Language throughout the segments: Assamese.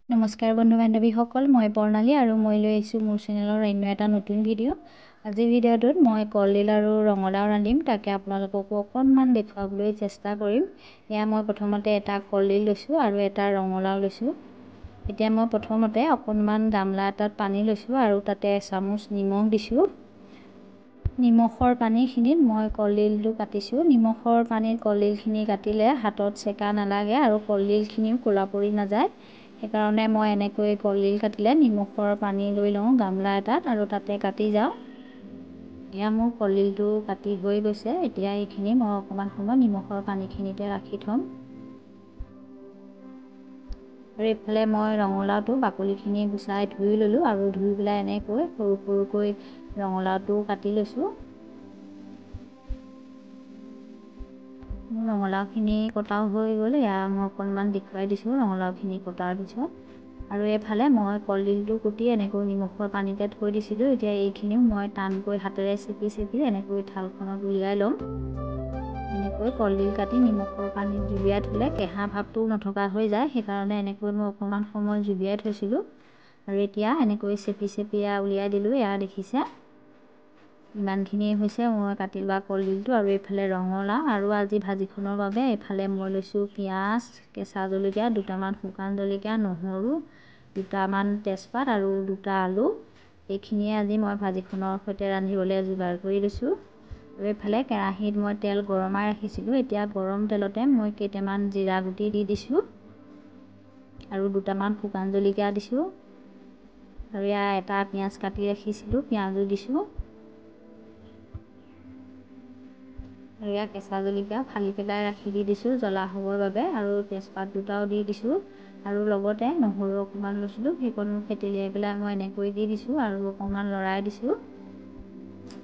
নমস্কাৰ বন্ধু বান্ধৱীসকল, মই বৰ্ণালী আৰু মই লৈ আহিছোঁ মোৰ চেনেলৰ অন্য এটা নতুন ভিডিঅ'। আজিৰ ভিডিঅ'টোত মই কলডিল আৰু ৰঙালাও ৰান্ধিম, তাকে আপোনালোককো অকণমান দেখুৱাবলৈ চেষ্টা কৰিম। এয়া মই প্ৰথমতে এটা কলডিল লৈছোঁ আৰু এটা ৰঙালাও লৈছোঁ। এতিয়া মই প্ৰথমতে অকণমান গামলা এটাত পানী লৈছোঁ আৰু তাতে এচামুচ নিমখ দিছোঁ। নিমখৰ পানীখিনিত মই কলডিলটো কাটিছোঁ। নিমখৰ পানীত কলডিলখিনি কাটিলে হাতত চেকা নালাগে আৰু কলডিলখিনিও ক'লা পৰি নাযায়। সেইকাৰণে মই এনেকৈ কলডিল কাটিলে নিমখৰ পানী লৈ লওঁ গামলা এটাত আৰু তাতে কাটি যাওঁ। এয়া মোৰ কলডিলটো কাটি হৈ গৈছে। এতিয়া এইখিনি মই অকণমান সময় নিমখৰ পানীখিনিতে ৰাখি থ'ম। আৰু এইফালে মই ৰঙালাওটো বাকলিখিনি গুচাই ধুই ল'লোঁ আৰু ধুই পেলাই এনেকৈ সৰু সৰুকৈ ৰঙালাওটো কাটি লৈছোঁ। ৰঙালাওখিনি কটাও হৈ গ'ল। এয়া মই অকণমান দেখুৱাই দিছোঁ ৰঙালাওখিনি কটাৰ পিছত। আৰু এইফালে মই কলডিলটো কুটি এনেকৈ নিমখৰ পানীতে থৈ দিছিলোঁ। এতিয়া এইখিনিও মই টানকৈ হাতেৰে চেপি এনেকৈ থালখনত উলিয়াই ল'ম। এনেকৈ কলডিল কাটি নিমখৰ পানীত জুবিয়াই থ'লে কেঁহা ভাৱটো নথকা হৈ যায়। সেইকাৰণে এনেকৈ মই অকণমান সময় জুবিয়াই থৈছিলোঁ। আৰু এতিয়া এনেকৈ চেপি উলিয়াই দিলোঁ। এয়া দেখিছে ইমানখিনিয়ে হৈছে মই কাটি লোৱা কলডিলটো। আৰু এইফালে ৰঙালাও আৰু আজি ভাজিখনৰ বাবে এইফালে মই লৈছোঁ পিঁয়াজ, কেঁচা জলকীয়া, দুটামান শুকান জলকীয়া, নহৰু, দুটামান তেজপাত আৰু দুটা আলু। এইখিনিয়ে আজি মই ভাজিখনৰ সৈতে ৰান্ধিবলৈ যোগাৰ কৰি লৈছোঁ। আৰু এইফালে কেৰাহীত মই তেল গৰমাই ৰাখিছিলোঁ। এতিয়া গৰম তেলতে মই কেইটামান জিৰা গুটি দি দিছোঁ আৰু দুটামান শুকান জলকীয়া দিছোঁ। আৰু এয়া এটা পিঁয়াজ কাটি ৰাখিছিলোঁ, পিঁয়াজো দিছোঁ। আৰু এয়া কেঁচা জলকীয়া ফালি পেলাই ৰাখি দি দিছোঁ জ্বলা হ'বৰ বাবে, আৰু তেজপাত দুটাও দি দিছোঁ। আৰু লগতে নহৰু অকণমান লৈছিলোঁ, সেইকণো থেতেলিয়াই পেলাই মই এনেকৈ দি দিছোঁ আৰু অকণমান লৰাই দিছোঁ।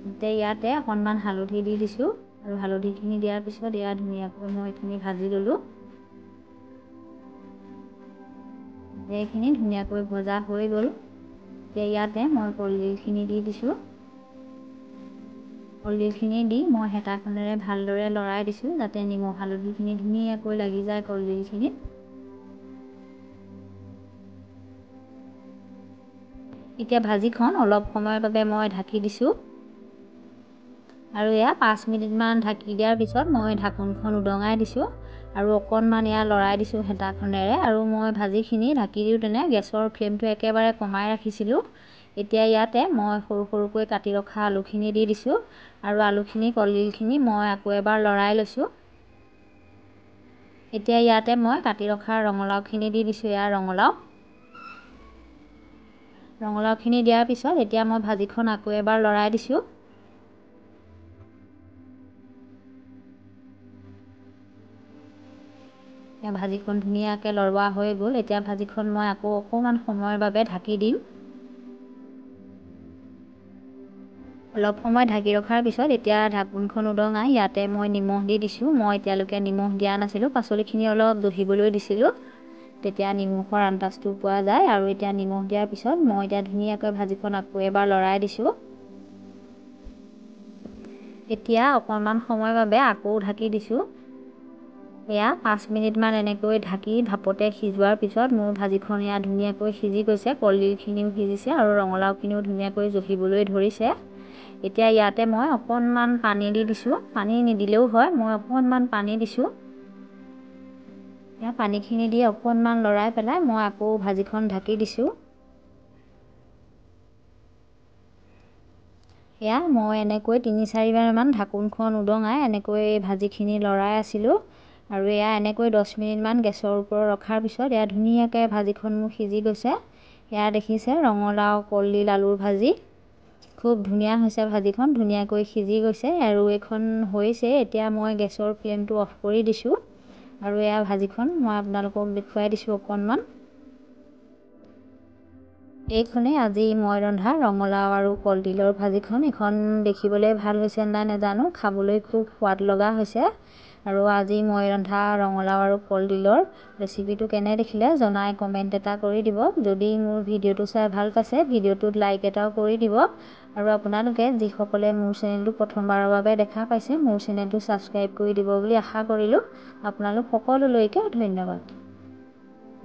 এতিয়া ইয়াতে অকণমান হালধি দি দিছোঁ আৰু হালধিখিনি দিয়াৰ পিছত এয়া ধুনীয়াকৈ মই এইখিনি ভাজি ল'লোঁ। এইখিনি ধুনীয়াকৈ ভজা হৈ গ'ল। এতিয়া ইয়াতে মই কলডিলখিনি দি দিছোঁ। কলডিলখিনি দি মই হেতাখনেৰে ভালদৰে লৰাই দিছোঁ যাতে নিমখ হালধিখিনি ধুনীয়াকৈ লাগি যায় কলডিলখিনিত। এতিয়া ভাজিখন অলপ সময়ৰ বাবে মই ঢাকি দিছোঁ। আৰু এয়া 5 মিনিটমান ঢাকি দিয়াৰ পিছত মই ঢাকোনখন উদঙাই দিছোঁ আৰু অকণমান এয়া লৰাই দিছোঁ হেতাখনেৰে। আৰু মই ভাজিখিনি ঢাকি দিওঁতেনে গেছৰ ফ্লেমটো একেবাৰে কমাই ৰাখিছিলোঁ। এতিয়া ইয়াতে মই সৰু সৰুকৈ কাটি ৰখা আলুখিনি দি দিছোঁ আৰু আলুখিনি কলডিলখিনি মই আকৌ এবাৰ লৰাই লৈছোঁ। এতিয়া ইয়াতে মই কাটি ৰখা ৰঙালাওখিনি দি দিছোঁ। এয়া ৰঙালাওখিনি দিয়াৰ পিছত এতিয়া মই ভাজিখন আকৌ এবাৰ লৰাই দিছোঁ। এতিয়া ভাজিখন ধুনীয়াকৈ লৰোৱা হৈ গ'ল। এতিয়া ভাজিখন মই আকৌ অকণমান সময়ৰ বাবে ঢাকি দিম। অলপ সময় ঢাকি ৰখাৰ পিছত এতিয়া ঢাকোনখন উদঙাই ইয়াতে মই নিমখ দি দিছোঁ। মই এতিয়ালৈকে নিমখ দিয়া নাছিলোঁ, পাচলিখিনি অলপ দহিবলৈ দিছিলোঁ, তেতিয়া নিমখৰ আন্দাজটো পোৱা যায়। আৰু এতিয়া নিমখ দিয়াৰ পিছত মই এতিয়া ধুনীয়াকৈ ভাজিখন আকৌ এবাৰ লৰাই দিছোঁ। এতিয়া অকণমান সময়ৰ বাবে আকৌ ঢাকি দিছোঁ। এয়া 5 মিনিটমান এনেকৈ ঢাকি ভাপতে সিজোৱাৰ পিছত মোৰ ভাজিখন এয়া ধুনীয়াকৈ সিজি গৈছে। কলডিলখিনিও সিজিছে আৰু ৰঙালাওখিনিও ধুনীয়াকৈ জহিবলৈ ধৰিছে। এতিয়া ইয়াতে মই অকণমান পানী দি দিছোঁ। পানী নিদিলেও হয়, মই অকণমান পানী দিছোঁ। এয়া পানীখিনি দি অকণমান লৰাই পেলাই মই আকৌ ভাজিখন ঢাকি দিছোঁ। এয়া মই এনেকৈ 3-4 বাৰমান ঢাকোনখন উদঙাই এনেকৈ ভাজিখিনি লৰাই আছিলোঁ। আৰু এয়া এনেকৈ 10 মিনিটমান গেছৰ ওপৰত ৰখাৰ পিছত এয়া ধুনীয়াকৈ ভাজিখন মোৰ সিজি গৈছে। এয়া দেখিছে ৰঙালাও, কলডিল, আলুৰ ভাজি খুব ধুনীয়া হৈছে। ভাজিখন ধুনীয়াকৈ সিজি গৈছে আৰু এইখন হৈছে। এতিয়া মই গেছৰ ফ্লেমটো অফ কৰি দিছোঁ আৰু এয়া ভাজিখন মই আপোনালোকক দেখুৱাই দিছোঁ অকণমান। এইখনেই আজি মই ৰন্ধা ৰঙালাও আৰু কলডিলৰ ভাজিখন। এইখন দেখিবলৈ ভাল হৈছে নাই নাজানো, খাবলৈ খুব সোৱাদ লগা হৈছে। আৰু আজি মই ৰন্ধা ৰঙালাও আৰু কলডিলৰ ৰেচিপিটো কেনে দেখিলে জনাই কমেণ্ট এটা কৰি দিব। যদি মোৰ ভিডিঅ'টো চাই ভাল পাইছে ভিডিঅ'টোত লাইক এটাও কৰি দিব। আৰু আপোনালোকে যিসকলে মোৰ চেনেলটো প্ৰথমবাৰৰ বাবে দেখা পাইছে মোৰ চেনেলটো ছাবস্ক্ৰাইব কৰি দিব বুলি আশা কৰিলোঁ। আপোনালোক সকলোলৈকে ধন্যবাদ।